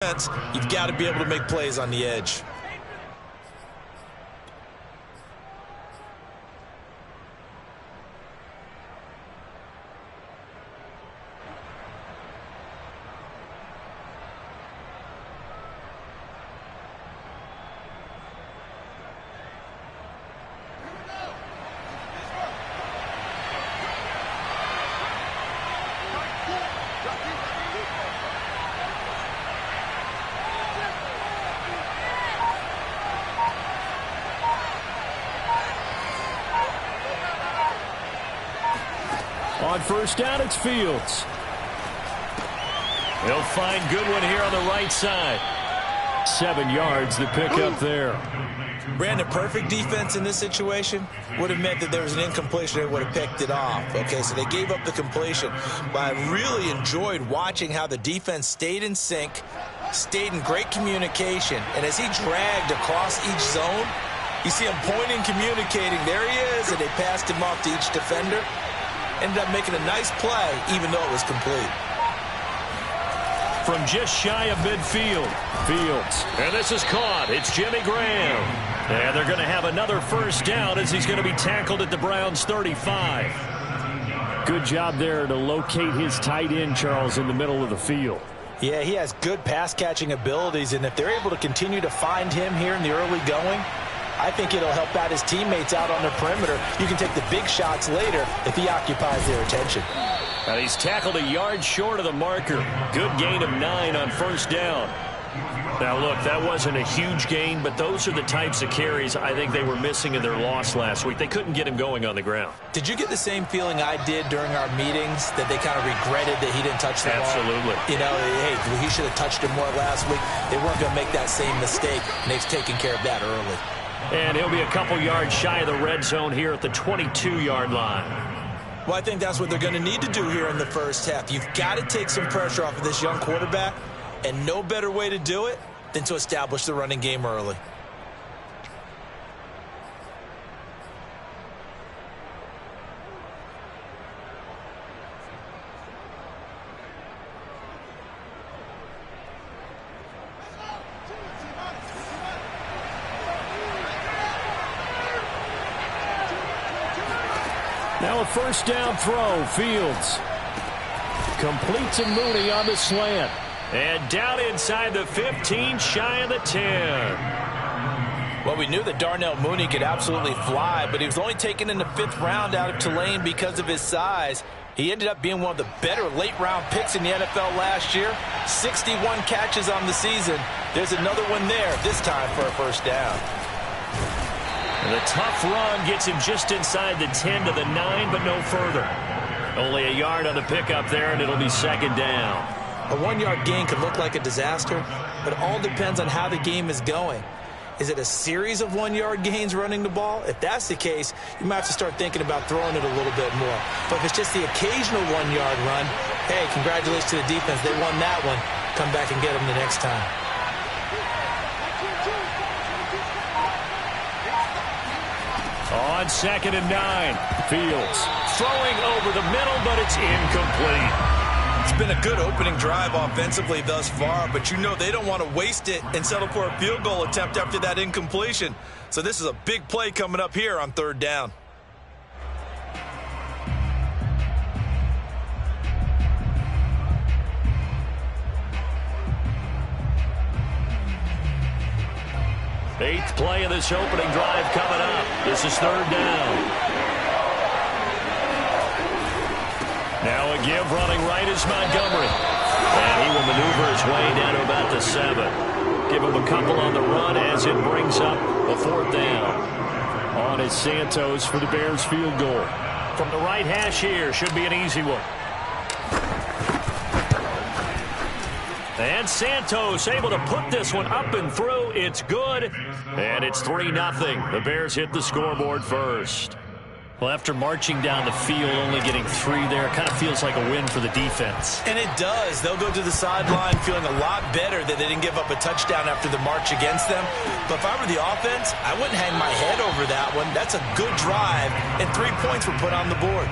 You've got to be able to make plays on the edge. On first down, it's Fields. He'll find Goodwin here on the right side. 7 yards to pick up there. Brandon, perfect defense in this situation would have meant that there was an incompletion. They would have picked it off. Okay, so they gave up the completion. But I really enjoyed watching how the defense stayed in sync, stayed in great communication. And as he dragged across each zone, you see him pointing, communicating. There he is, and they passed him off to each defender. Ended up making a nice play, even though it was complete. From just shy of midfield, Fields. And this is caught. It's Jimmy Graham. And they're going to have another first down as he's going to be tackled at the Browns' 35. Good job there to locate his tight end, Charles, in the middle of the field. Yeah, he has good pass-catching abilities, and if they're able to continue to find him here in the early going, I think it'll help out his teammates out on the perimeter. You can take the big shots later if he occupies their attention. And he's tackled a yard short of the marker. Good gain of 9 on first down. Now, look, that wasn't a huge gain, but those are the types of carries I think they were missing in their loss last week. They couldn't get him going on the ground. Did you get the same feeling I did during our meetings, that they kind of regretted that he didn't touch the ball? Absolutely. You know, hey, he should have touched him more last week. They weren't going to make that same mistake, and they've taken care of that early. And he'll be a couple yards shy of the red zone here at the 22-yard line. Well, I think that's what they're going to need to do here in the first half. You've got to take some pressure off of this young quarterback, and no better way to do it than to establish the running game early. Now a first down throw. Fields completes to Mooney on the slant. And down inside the 15, shy of the 10. Well, we knew that Darnell Mooney could absolutely fly, but he was only taken in the 5th round out of Tulane because of his size. He ended up being one of the better late-round picks in the NFL last year. 61 catches on the season. There's another one there, this time for a first down. And the tough run gets him just inside the 10 to the 9, but no further. Only a yard on the pickup there, and it'll be second down. A 1-yard gain could look like a disaster, but it all depends on how the game is going. Is it a series of 1-yard gains running the ball? If that's the case, you might have to start thinking about throwing it a little bit more. But if it's just the occasional 1-yard run, hey, congratulations to the defense. They won that one. Come back and get them the next time. On 2nd and 9, Fields throwing over the middle, but it's incomplete. It's been a good opening drive offensively thus far, but you know they don't want to waste it and settle for a field goal attempt after that incompletion. So this is a big play coming up here on 3rd down. Eighth play of this opening drive coming up. This is 3rd down. Now a give running right is Montgomery. And he will maneuver his way down to about the 7. Give him a couple on the run as it brings up a 4th down. On is Santos for the Bears field goal. From the right hash here, should be an easy one. And Santos able to put this one up and through. It's good. And it's 3-0. The Bears hit the scoreboard first. Well, after marching down the field, only getting 3 there, it kind of feels like a win for the defense. And it does. They'll go to the sideline feeling a lot better that they didn't give up a touchdown after the march against them. But if I were the offense, I wouldn't hang my head over that one. That's a good drive, and 3 points were put on the board.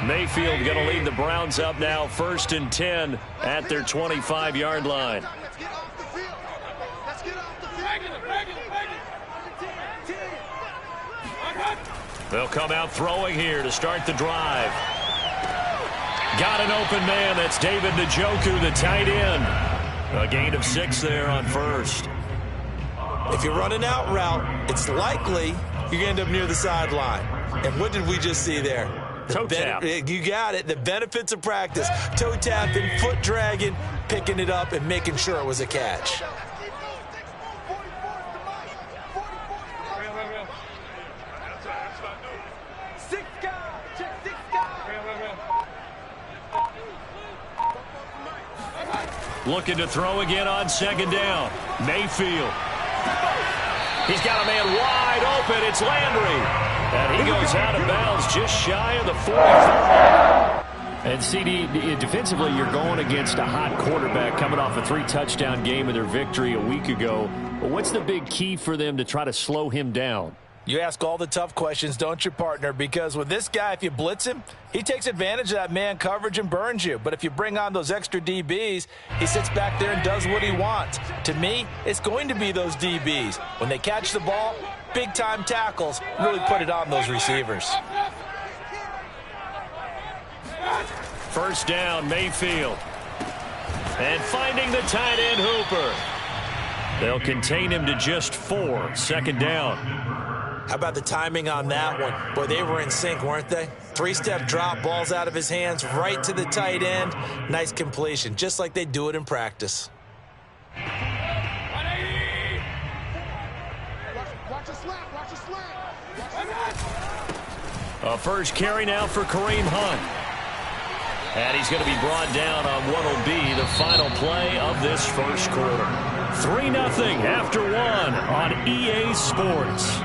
Mayfield going to lead the Browns up now 1st and 10 at their 25-yard line. They'll come out throwing here to start the drive. Got an open man. That's David Njoku, the tight end. A gain of 6 there on 1st. If you're running out route, it's likely you're going to end up near the sideline. And what did we just see there? Toe tap. You got it. The benefits of practice. Toe tapping, foot dragging, picking it up, and making sure it was a catch. Looking to throw again on 2nd down. Mayfield. He's got a man wide open. It's Landry. And he goes out of bounds just shy of the 45. And CD, defensively, you're going against a hot quarterback coming off a 3-touchdown game in their victory a week ago. But what's the big key for them to try to slow him down? You ask all the tough questions, don't you, partner? Because with this guy, if you blitz him, he takes advantage of that man coverage and burns you. But if you bring on those extra DBs, he sits back there and does what he wants. To me, it's going to be those DBs. When they catch the ball, big-time tackles really put it on those receivers. 1st down, Mayfield. And finding the tight end, Hooper. They'll contain him to just 4. 2nd down. How about the timing on that one? Boy, they were in sync, weren't they? 3-step drop, balls out of his hands, right to the tight end. Nice completion, just like they do it in practice. A first carry now for Kareem Hunt. And he's going to be brought down on what will be the final play of this 1st quarter. 3-0 after 1 on EA Sports.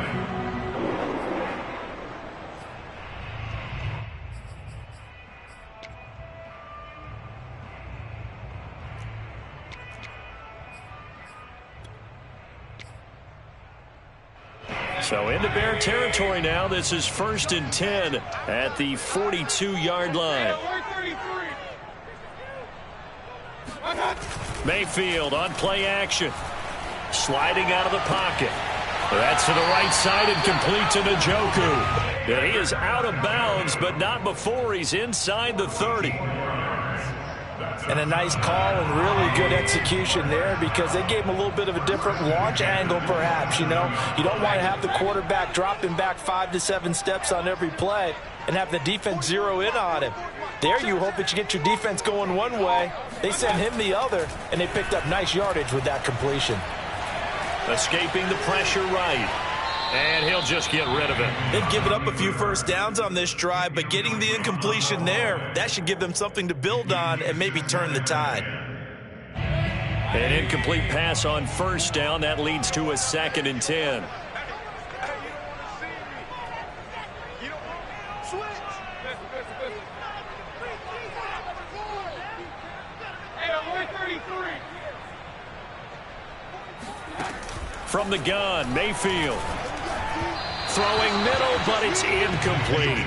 So into Bear territory now. This is 1st and 10 at the 42-yard line. Mayfield on play action. Sliding out of the pocket. That's to the right side and complete to Njoku. And he is out of bounds, but not before he's inside the 30. And a nice call and really good execution there because they gave him a little bit of a different launch angle perhaps, you know. You don't want to have the quarterback dropping back 5 to 7 steps on every play and have the defense zero in on him. There you hope that you get your defense going one way. They sent him the other, and they picked up nice yardage with that completion. Escaping the pressure right. And he'll just get rid of it. They've given up a few first downs on this drive, but getting the incompletion there, that should give them something to build on and maybe turn the tide. An incomplete pass on 1st down. That leads to a 2nd and 10. From the gun, Mayfield. Throwing middle, but it's incomplete.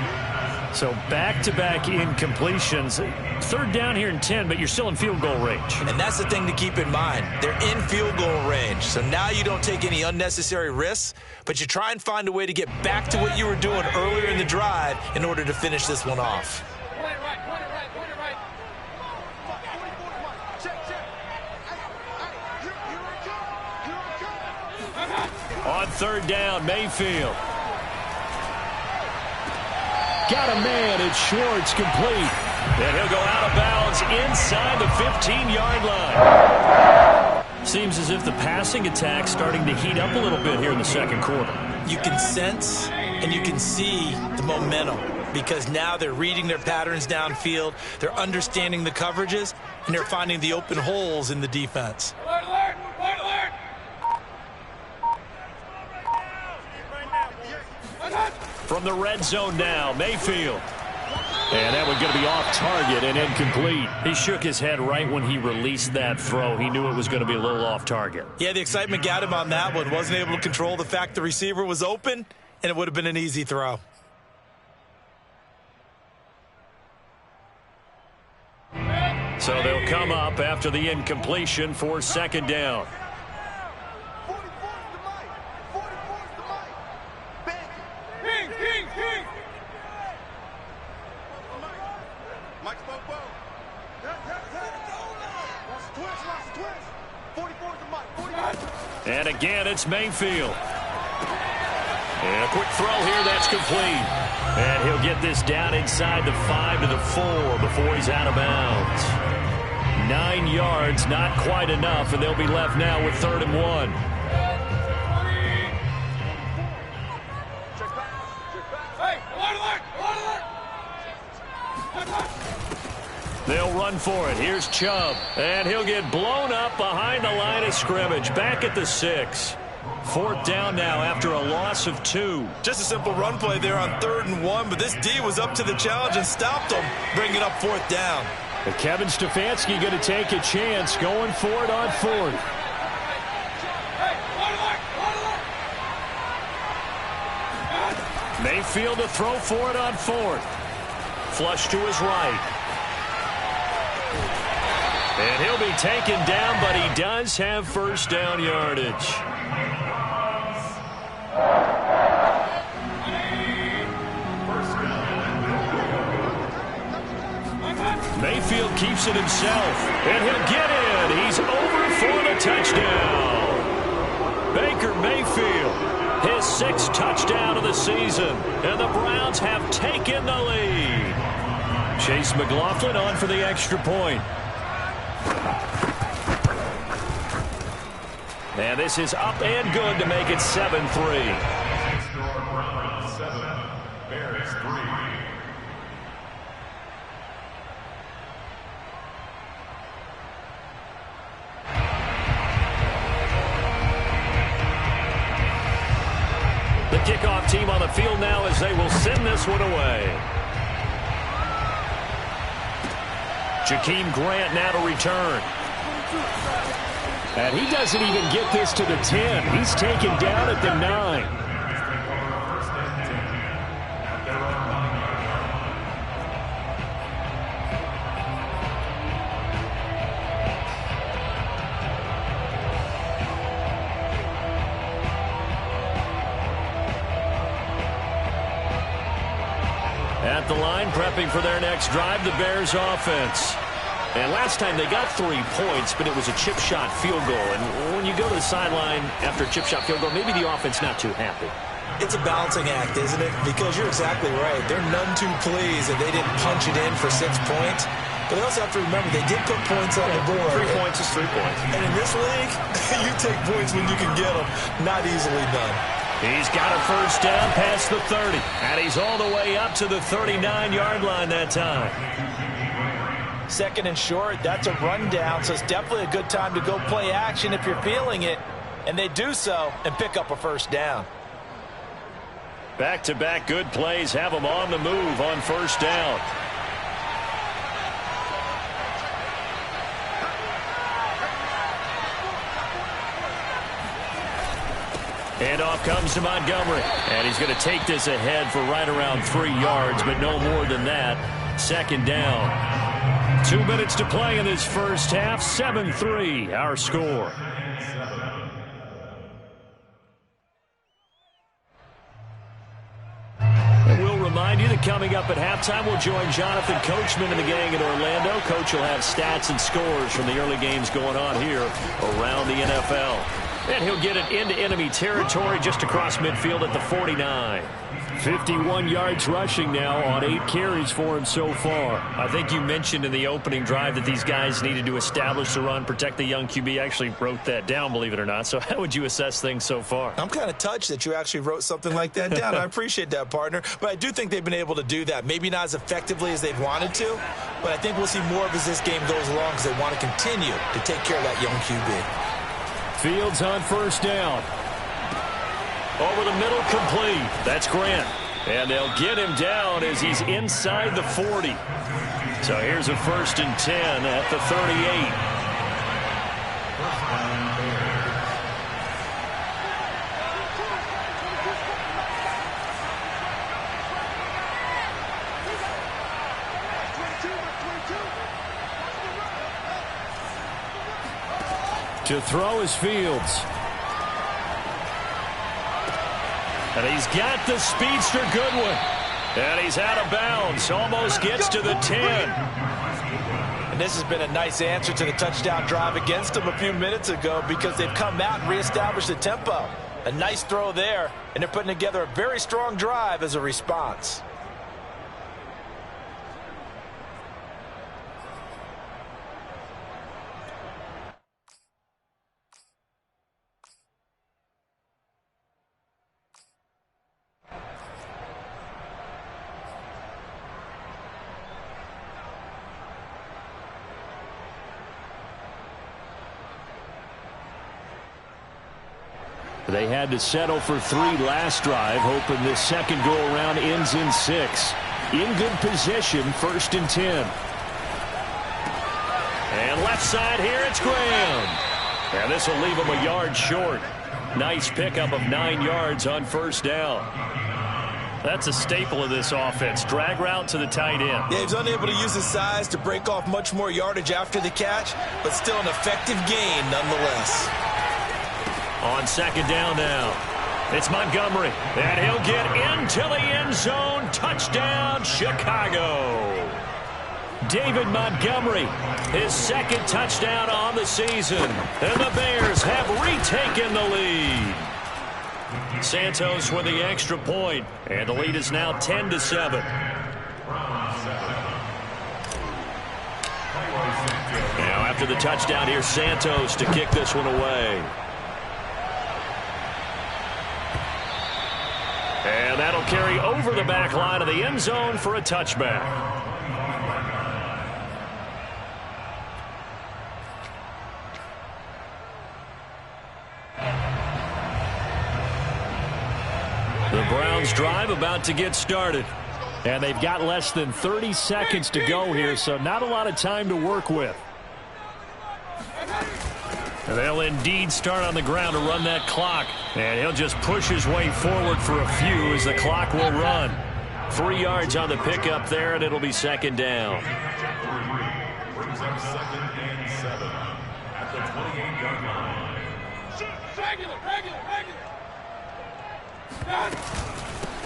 So back-to-back incompletions. 3rd down here and 10, but you're still in field goal range. And that's the thing to keep in mind. They're in field goal range. So now you don't take any unnecessary risks, but you try and find a way to get back to what you were doing earlier in the drive in order to finish this one off. On 3rd down, Mayfield. Got a man. It's Schwartz, complete. And he'll go out of bounds inside the 15-yard line. Seems as if the passing attack's starting to heat up a little bit here in the 2nd quarter. You can sense and you can see the momentum because now they're reading their patterns downfield, they're understanding the coverages, and they're finding the open holes in the defense. From the red zone now, Mayfield. And that was going to be off target and incomplete. He shook his head right when he released that throw. He knew it was going to be a little off target. Yeah, the excitement got him on that one. Wasn't able to control the fact the receiver was open, and it would have been an easy throw. They'll come up after the incompletion for second down. And again, it's Mayfield. And a quick throw here, that's complete. And he'll get this down inside the 5 to the 4 before he's out of bounds. 9 yards, not quite enough, and they'll be left now with 3rd and 1. They'll run for it. Here's Chubb. And he'll get blown up behind the line of scrimmage. Back at the 6. 4th down now after a loss of 2. Just a simple run play there on 3rd and 1, but this D was up to the challenge and stopped him, bringing up 4th down. But Kevin Stefanski going to take a chance, going for it on 4th. Mayfield to throw for it on 4th. Flush to his right. And he'll be taken down, but he does have 1st down yardage. Mayfield keeps it himself, and he'll get in. He's over for the touchdown. Baker Mayfield, his 6th touchdown of the season, and the Browns have taken the lead. Chase McLaughlin on for the extra point. And this is up and good to make it 7-3. The kickoff team on the field now as they will send this one away. Jakeem Grant now to return. And he doesn't even get this to the 10. He's taken down at the 9. At the line, prepping for their next drive, the Bears offense. And last time they got 3 points, but it was a chip shot field goal. And when you go to the sideline after a chip shot field goal, maybe the offense not too happy. It's a balancing act, isn't it? Because you're exactly right. They're none too pleased that they didn't punch it in for 6 points. But they also have to remember they did put points on the board. 3 points is 3 points. And in this league, you take points when you can get them. Not easily done. He's got a 1st down past the 30. And he's all the way up to the 39-yard line that time. 2nd and short, that's a rundown, so it's definitely a good time to go play action if you're feeling it. And they do so and pick up a 1st down. Back-to-back good plays have them on the move on 1st down. Handoff comes to Montgomery. And he's going to take this ahead for right around 3 yards, but no more than that. 2nd down. 2 minutes to play in this first half. 7-3, our score. And we'll remind you that coming up at halftime, we'll join Jonathan Coachman and the gang in Orlando. Coach will have stats and scores from the early games going on here around the NFL. And he'll get it into enemy territory just across midfield at the 49. 51 yards rushing now on 8 carries for him so far. I think you mentioned in the opening drive that these guys needed to establish the run, protect the young QB. I actually wrote that down, believe it or not. So how would you assess things so far? I'm kind of touched that you actually wrote something like that down. I appreciate that, partner. But I do think they've been able to do that. Maybe not as effectively as they've wanted to, but I think we'll see more of as this game goes along because they want to continue to take care of that young QB. Fields on 1st down. Over the middle, complete. That's Grant. And they'll get him down as he's inside the 40. So here's a 1st and 10 at the 38. To throw is Fields. And he's got the speedster Goodwin. And he's out of bounds. Almost gets to the 10. And this has been a nice answer to the touchdown drive against them a few minutes ago because they've come out and reestablished the tempo. A nice throw there, and they're putting together a very strong drive as a response. They had to settle for 3 last drive, hoping this second go-around ends in 6. In good position, 1st and 10. And left side here, it's Graham. And this will leave him a yard short. Nice pickup of 9 yards on 1st down. That's a staple of this offense. Drag route to the tight end. Yeah, he's unable to use his size to break off much more yardage after the catch, but still an effective gain nonetheless. On 2nd down now, it's Montgomery, and he'll get into the end zone. Touchdown, Chicago. David Montgomery, his 2nd touchdown on the season, and the Bears have retaken the lead. Santos with the extra point, and the lead is now 10-7. Now after the touchdown, here's Santos to kick this one away. And that'll carry over the back line of the end zone for a touchback. The Browns drive about to get started. And they've got less than 30 seconds to go here, so not a lot of time to work with. They'll indeed start on the ground to run that clock. And he'll just push his way forward for a few as the clock will run. 3 yards on the pickup there, and it'll be 2nd down. Brings up 2nd and 7 at the 28-yard line.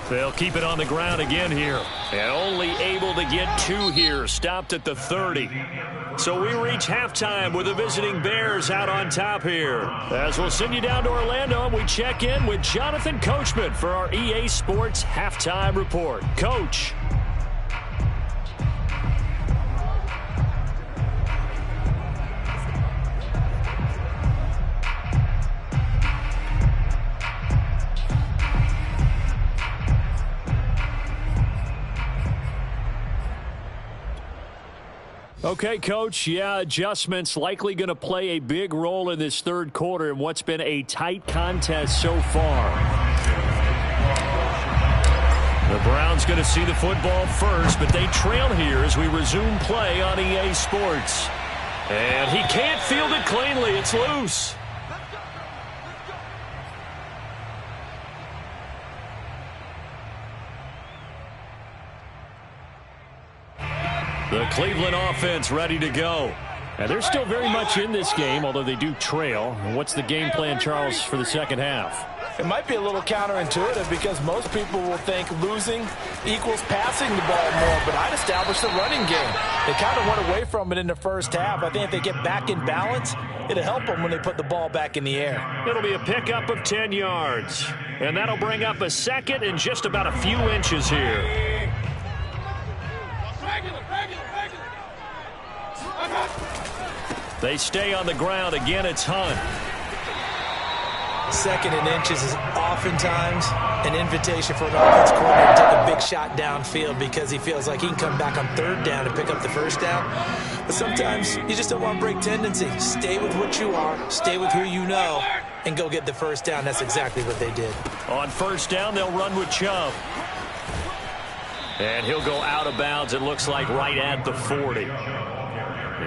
They'll keep it on the ground again here. And only able to get 2 here. Stopped at the 30. So we reach halftime with the visiting Bears out on top here. As we'll send you down to Orlando, and we check in with Jonathan Coachman for our EA Sports Halftime Report. Coach. Okay, Coach, yeah, adjustments likely going to play a big role in this 3rd quarter in what's been a tight contest so far. The Browns going to see the football first, but they trail here as we resume play on EA Sports. And he can't field it cleanly. It's loose. The Cleveland offense ready to go. And they're still very much in this game, although they do trail. What's the game plan, Charles, for the 2nd half? It might be a little counterintuitive because most people will think losing equals passing the ball more, but I'd establish the running game. They kind of went away from it in the 1st half. I think if they get back in balance, it'll help them when they put the ball back in the air. It'll be a pickup of 10 yards. And that'll bring up a 2nd and just about a few inches here. They stay on the ground. Again, it's Hunt. 2nd and inches is oftentimes an invitation for an offense coordinator to take a big shot downfield because he feels like he can come back on 3rd down and pick up the 1st down. But sometimes you just don't want to break tendency. Stay with what you are, stay with who you know, and go get the 1st down. That's exactly what they did. On 1st down, they'll run with Chubb. And he'll go out of bounds, it looks like, right at the 40.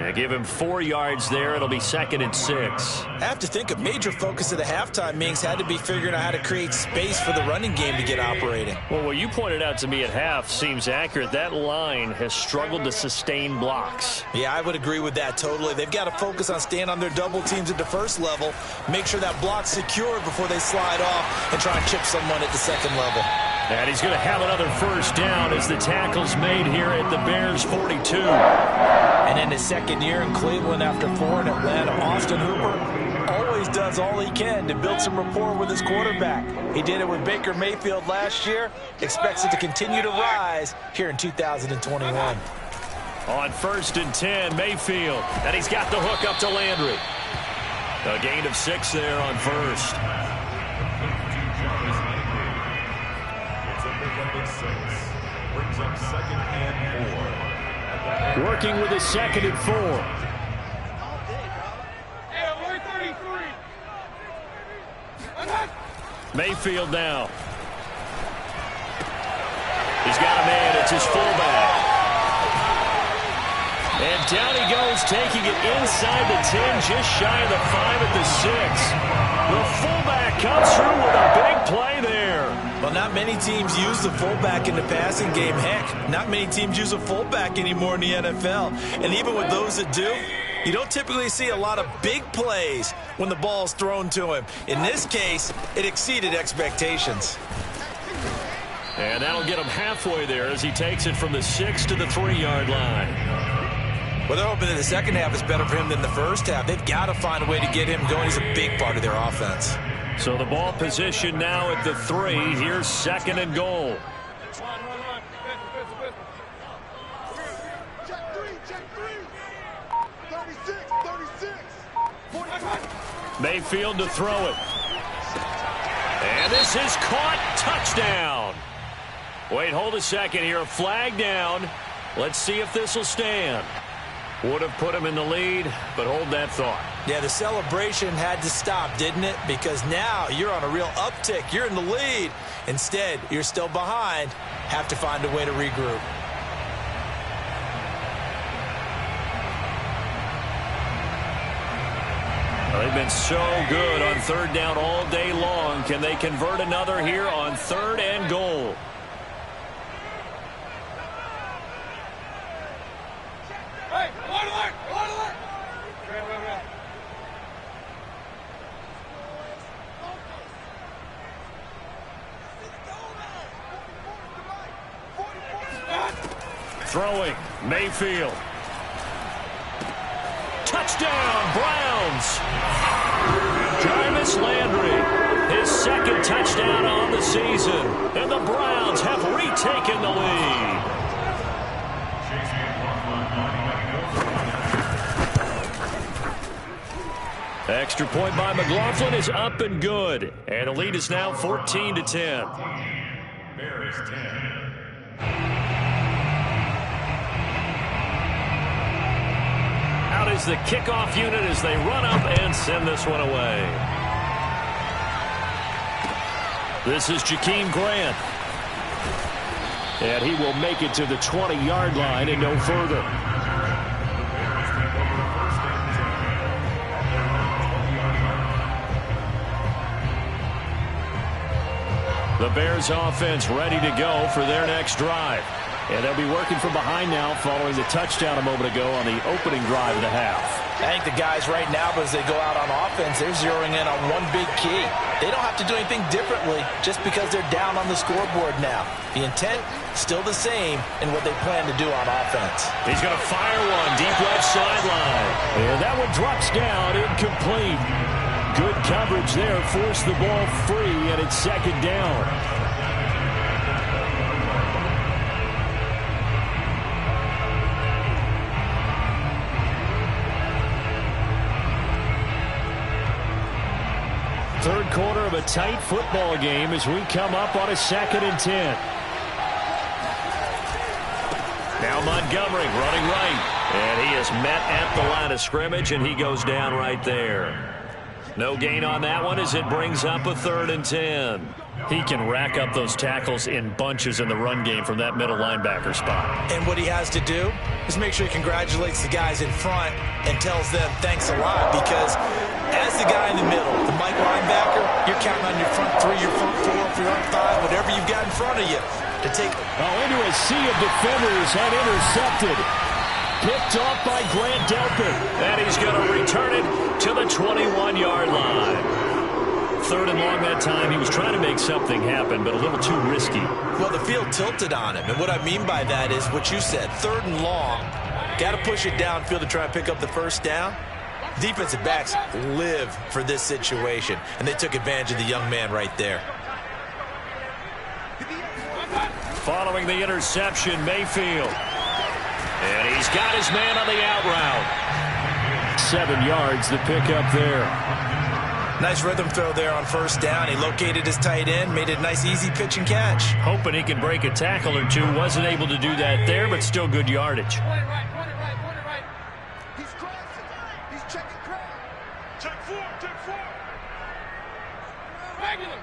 Yeah, give him 4 yards there. It'll be 2nd and 6. I have to think a major focus of the halftime meetings had to be figuring out how to create space for the running game to get operating. Well, what you pointed out to me at half seems accurate. That line has struggled to sustain blocks. Yeah, I would agree with that totally. They've got to focus on staying on their double teams at the first level, make sure that block's secured before they slide off and try and chip someone at the second level. And he's going to have another first down as the tackle's made here at the Bears 42. And in his second year in Cleveland after 4 in Atlanta, Austin Hooper always does all he can to build some rapport with his quarterback. He did it with Baker Mayfield last year, expects it to continue to rise here in 2021. On 1st and 10, Mayfield. And he's got the hook up to Landry. A gain of 6 there on 1st. Brings up 2nd and 4. Working with a 2nd and 4. Mayfield now. He's got a man. It's his fullback. And down he goes, taking it inside the 10, just shy of the 5 at the 6. The fullback comes through with a big play there. Well, not many teams use the fullback in the passing game. Heck, not many teams use a fullback anymore in the NFL. And even with those that do, you don't typically see a lot of big plays when the ball's thrown to him. In this case, it exceeded expectations. And that'll get him halfway there as he takes it from the 6 to the 3-yard line. Well, they're hoping that the second half is better for him than the first half. They've got to find a way to get him going. He's a big part of their offense. So the ball position now at the 3. Here's 2nd and goal. Check 3. 36. 45. Mayfield to throw it. And this is caught. Touchdown. Wait, hold a second here. A flag down. Let's see if this will stand. Would have put him in the lead, but hold that thought. Yeah, the celebration had to stop, didn't it? Because now you're on a real uptick. You're in the lead. Instead, you're still behind. Have to find a way to regroup. Well, they've been so good on 3rd down all day long. Can they convert another here on 3rd and goal? Throwing, Mayfield. Touchdown, Browns. Jarvis Landry, his 2nd touchdown on the season. And the Browns have retaken the lead. Extra point by McLaughlin is up and good. And the lead is now 14-10. Bears 10. Out is the kickoff unit as they run up and send this one away. This is Jakeem Grant. And he will make it to the 20-yard line and no further. The Bears offense ready to go for their next drive. And they'll be working from behind now following the touchdown a moment ago on the opening drive of the half. I think the guys right now, as they go out on offense, they're zeroing in on one big key. They don't have to do anything differently just because they're down on the scoreboard now. The intent, still the same in what they plan to do on offense. He's going to fire one deep left sideline. And that one drops down, incomplete. Good coverage there, forced the ball free, and it's 2nd down. Third quarter of a tight football game as we come up on a 2nd and 10. Now Montgomery running right. And he is met at the line of scrimmage, and he goes down right there. No gain on that one as it brings up a 3rd and 10. He can rack up those tackles in bunches in the run game from that middle linebacker spot. And what he has to do is make sure he congratulates the guys in front and tells them thanks a lot, because as the guy in the middle, the Mike linebacker, you're counting on your front 3, your front 4, your front 5, whatever you've got in front of you to take. Into a sea of defenders and intercepted. Picked off by Grant Delpit. And he's going to return it to the 21-yard line. 3rd and long that time. He was trying to make something happen, but a little too risky. Well, the field tilted on him, and what I mean by that is what you said, 3rd and long. Got to push it downfield to try and pick up the first down. Defensive backs live for this situation, and they took advantage of the young man right there. Following the interception, Mayfield. And he's got his man on the out route. 7 yards, the pickup there. Nice rhythm throw there on first down. He located his tight end, made it a nice easy pitch and catch. Hoping he can break a tackle or two. Wasn't able to do that there, but still good yardage. Right. He's crossing. He's checking crowd. Check 4. Regular.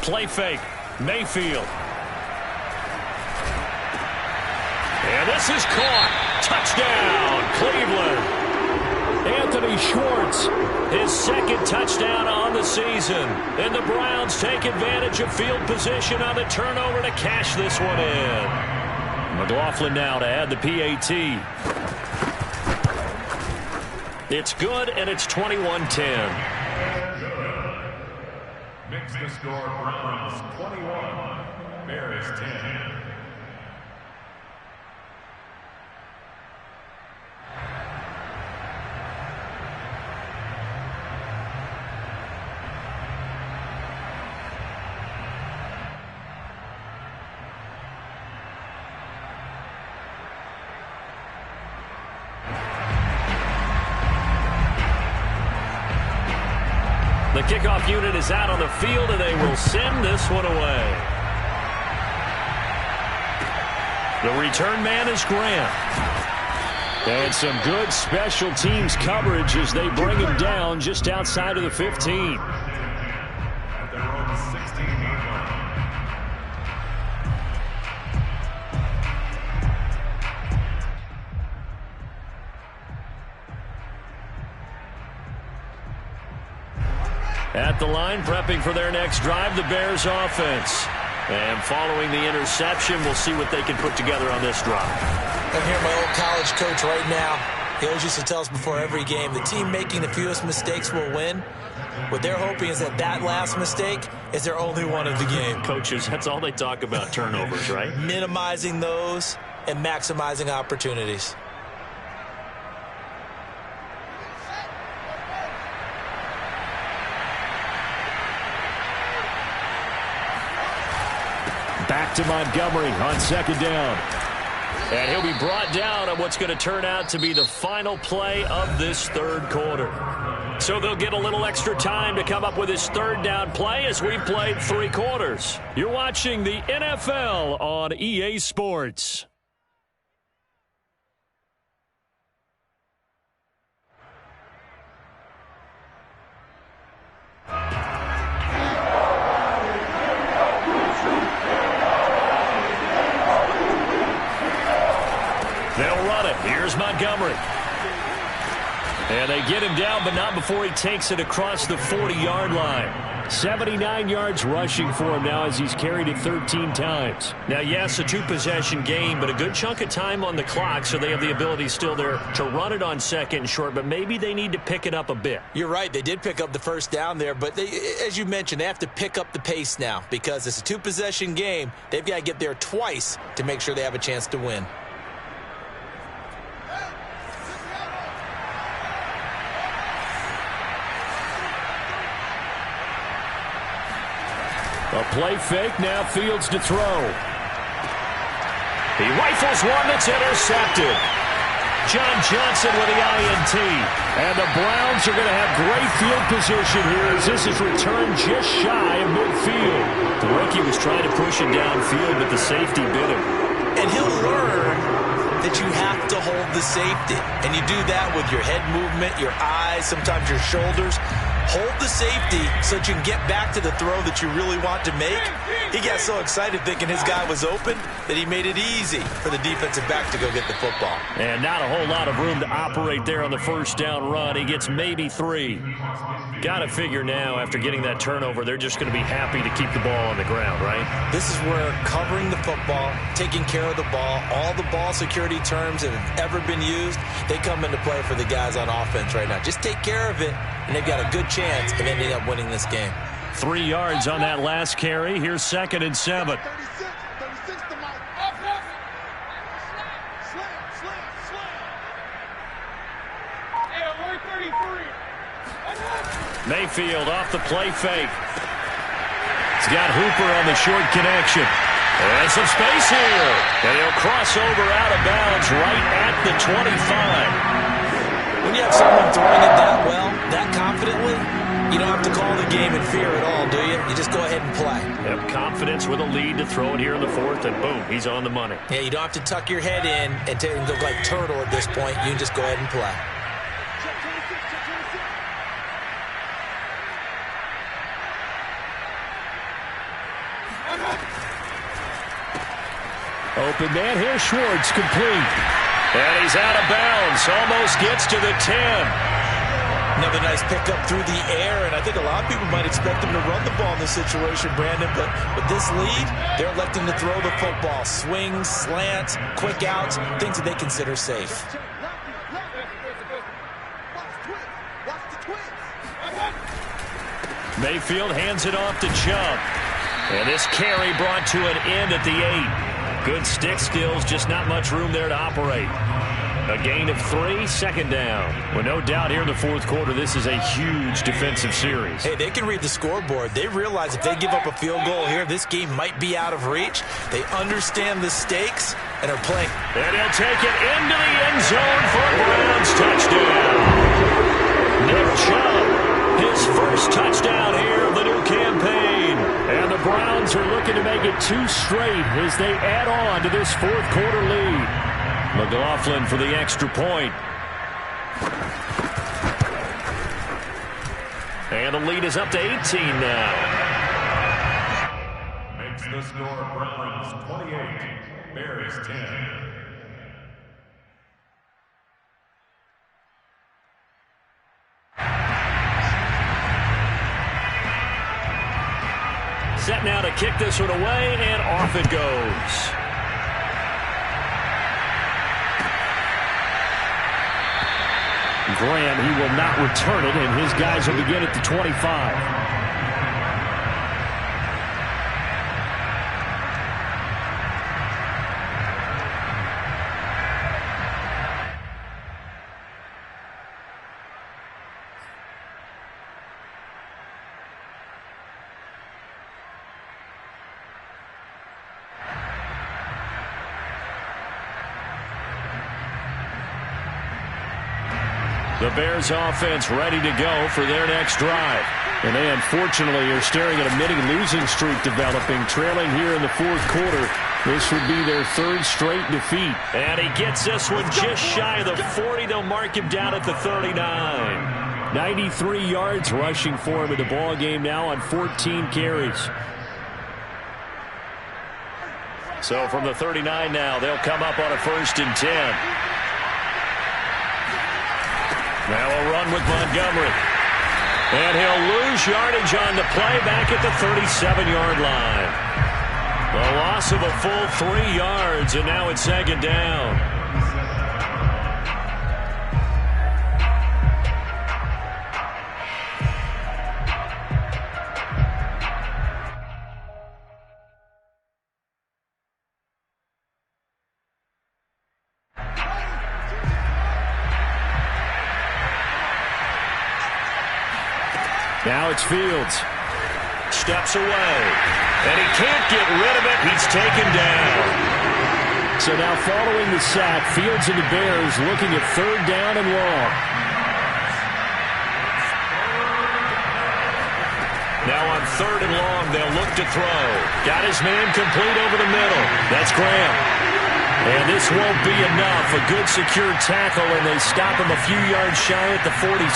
Play fake. Mayfield. And this is caught. Touchdown, Cleveland. Anthony Schwartz, his 2nd touchdown on the season. And the Browns take advantage of field position on the turnover to cash this one in. McLaughlin now to add the PAT. It's good, and it's 21-10. Makes the score Browns 21, Bears 10. The kickoff unit is out on the field, and they will send this one away. The return man is Grant. And some good special teams coverage as they bring him down just outside of the 15. At their own 16-yard line. At the line, prepping for their next drive, the Bears offense. And following the interception, we'll see what they can put together on this drive. I'm here, my old college coach right now. He always used to tell us before every game, the team making the fewest mistakes will win. What they're hoping is that last mistake is their only one of the game. Coaches, that's all they talk about, turnovers, right? Minimizing those and maximizing opportunities. Back to Montgomery on 2nd down. And he'll be brought down on what's going to turn out to be the final play of this 3rd quarter. So they'll get a little extra time to come up with his 3rd down play as we've played 3 quarters. You're watching the NFL on EA Sports. They'll run it. Here's Montgomery. And they get him down, but not before he takes it across the 40-yard line. 79 yards rushing for him now as he's carried it 13 times. Now, yes, a 2-possession game, but a good chunk of time on the clock, so they have the ability still there to run it on 2nd and short, but maybe they need to pick it up a bit. You're right. They did pick up the first down there, but as you mentioned, they have to pick up the pace now because it's a 2-possession game. They've got to get there twice to make sure they have a chance to win. A play fake, now Fields to throw. He rifles one that's intercepted. John Johnson with the INT. And the Browns are going to have great field position here as this is returned just shy of midfield. The rookie was trying to push it downfield, but the safety bit him. And he'll learn that you have to hold the safety. And you do that with your head movement, your eyes, sometimes your shoulders. Hold the safety so that you can get back to the throw that you really want to make. He got so excited thinking his guy was open that he made it easy for the defensive back to go get the football. And not a whole lot of room to operate there on the first down run. He gets maybe 3. Got to figure now, after getting that turnover, they're just going to be happy to keep the ball on the ground, right? This is where covering the football, taking care of the ball, all the ball security terms that have ever been used, they come into play for the guys on offense right now. Just take care of it, and they've got a good chance of ending up winning this game. 3 yards on that last carry. Here's 2nd and 7. 36 to Mike. Slam. 33. Mayfield off the play fake. He's got Hooper on the short connection. And some space here. And he'll cross over out of bounds right at the 25. When you have someone throwing it that well, that confidently, you don't have to call the game in fear at all, do you? You just go ahead and play. Have confidence with a lead to throw it here in the 4th, and boom, he's on the money. Yeah, you don't have to tuck your head in and look like turtle at this point. You can just go ahead and play. Open man, here's Schwartz, complete. And he's out of bounds, almost gets to the 10. Another nice pickup through the air, and I think a lot of people might expect him to run the ball in this situation, Brandon, but with this lead, they're electing to throw the football. Swings, slants, quick outs, things that they consider safe. Mayfield hands it off to Chubb. And this carry brought to an end at the 8. Good stick skills, just not much room there to operate. A gain of 3, 2nd down. Well, no doubt here in the 4th quarter, this is a huge defensive series. Hey, they can read the scoreboard. They realize if they give up a field goal here, this game might be out of reach. They understand the stakes and are playing. And he'll take it into the end zone for a Browns touchdown. Nick Chubb, his first touchdown here of the new campaign. And the Browns are looking to make it 2 straight as they add on to this 4th quarter lead. McLaughlin for the extra point. And the lead is up to 18 now. Makes the score Browns 28, Bears 10. Set now to kick this one away, and off it goes. Graham, he will not return it, and his guys will begin at the 25. The Bears offense ready to go for their next drive. And they unfortunately are staring at a mini losing streak developing, trailing here in the 4th quarter. This would be their 3rd straight defeat. And he gets this one just shy of the 40. They'll mark him down at the 39. 93 yards rushing for him in the ball game now on 14 carries. So from the 39 now, they'll come up on a 1st and 10. Now a run with Montgomery. And he'll lose yardage on the play back at the 37-yard line. The loss of a full 3 yards, and now it's 2nd down. Now it's Fields. Steps away. And he can't get rid of it. He's taken down. So now following the sack, Fields and the Bears looking at 3rd down and long. Now on 3rd and long, they'll look to throw. Got his man complete over the middle. That's Graham. And this won't be enough. A good secure tackle, and they stop him a few yards shy at the 46.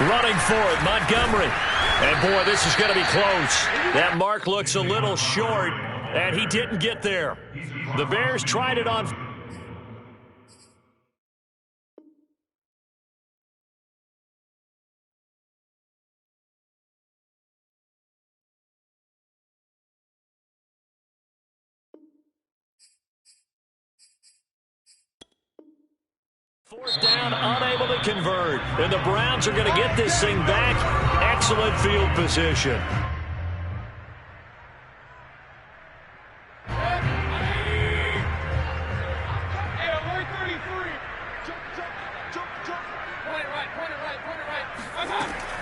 Running for it, Montgomery. And, boy, this is going to be close. That mark looks a little short, and he didn't get there. The Bears tried it on. Fourth down, unable to convert. And the Browns are going to get this thing back. Excellent field position.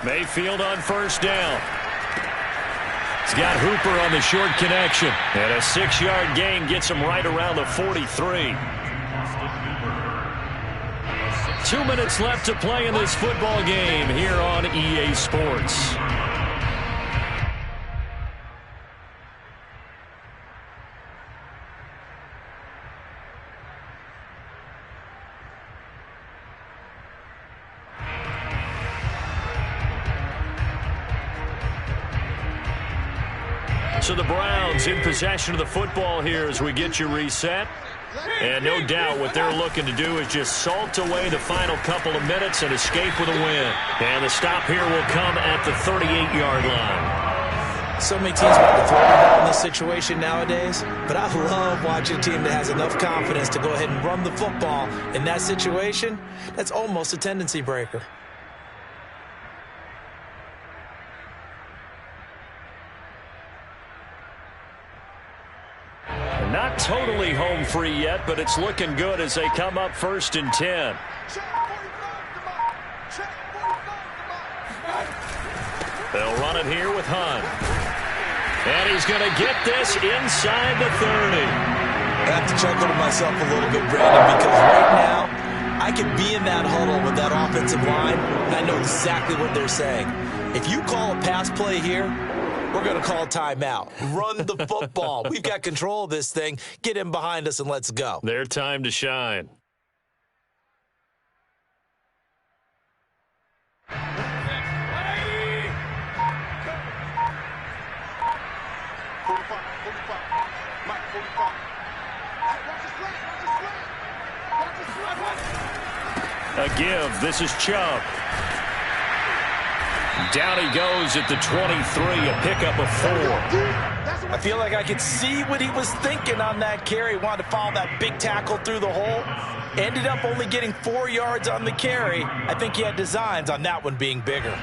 Mayfield on first down. He's got Hooper on the short connection. And a 6-yard gain gets him right around the 43. 2 minutes left to play in this football game here on EA Sports. So the Browns in possession of the football here as we get you reset. And no doubt what they're looking to do is just salt away the final couple of minutes and escape with a win. And the stop here will come at the 38-yard line. So many teams want to throw the ball in this situation nowadays, but I love watching a team that has enough confidence to go ahead and run the football in that situation. That's almost a tendency breaker. Not totally home free yet, but it's looking good as they come up 1st and 10. They'll run it here with Hunt. And he's going to get this inside the 30. I have to chuckle to myself a little bit, Brandon, because right now I could be in that huddle with that offensive line, and I know exactly what they're saying. If you call a pass play here, we're going to call timeout. Run the football. We've got control of this thing. Get in behind us and let's go. Their time to shine. A give. This is Chubb. Down he goes at the 23, a pickup of 4. I feel like I could see what he was thinking on that carry. Wanted to follow that big tackle through the hole. Ended up only getting 4 yards on the carry. I think he had designs on that one being bigger.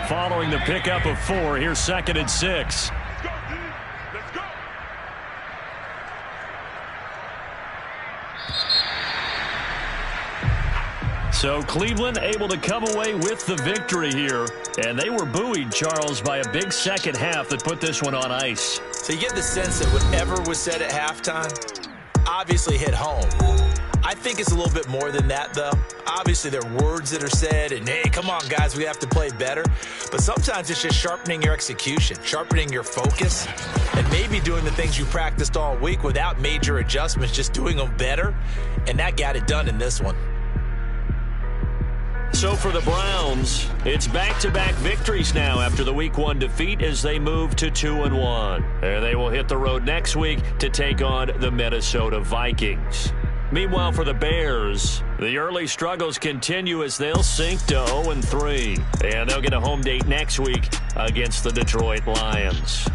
Following the pickup of 4, here's 2nd and 6. So Cleveland able to come away with the victory here. And they were buoyed, Charles, by a big second half that put this one on ice. So you get the sense that whatever was said at halftime obviously hit home. I think it's a little bit more than that, though. Obviously, there are words that are said, and, hey, come on, guys, we have to play better. But sometimes it's just sharpening your execution, sharpening your focus, and maybe doing the things you practiced all week without major adjustments, just doing them better. And that got it done in this one. So for the Browns, it's back-to-back victories now after the Week 1 defeat as they move to 2-1. And they will hit the road next week to take on the Minnesota Vikings. Meanwhile, for the Bears, the early struggles continue as they'll sink to 0-3. And they'll get a home date next week against the Detroit Lions.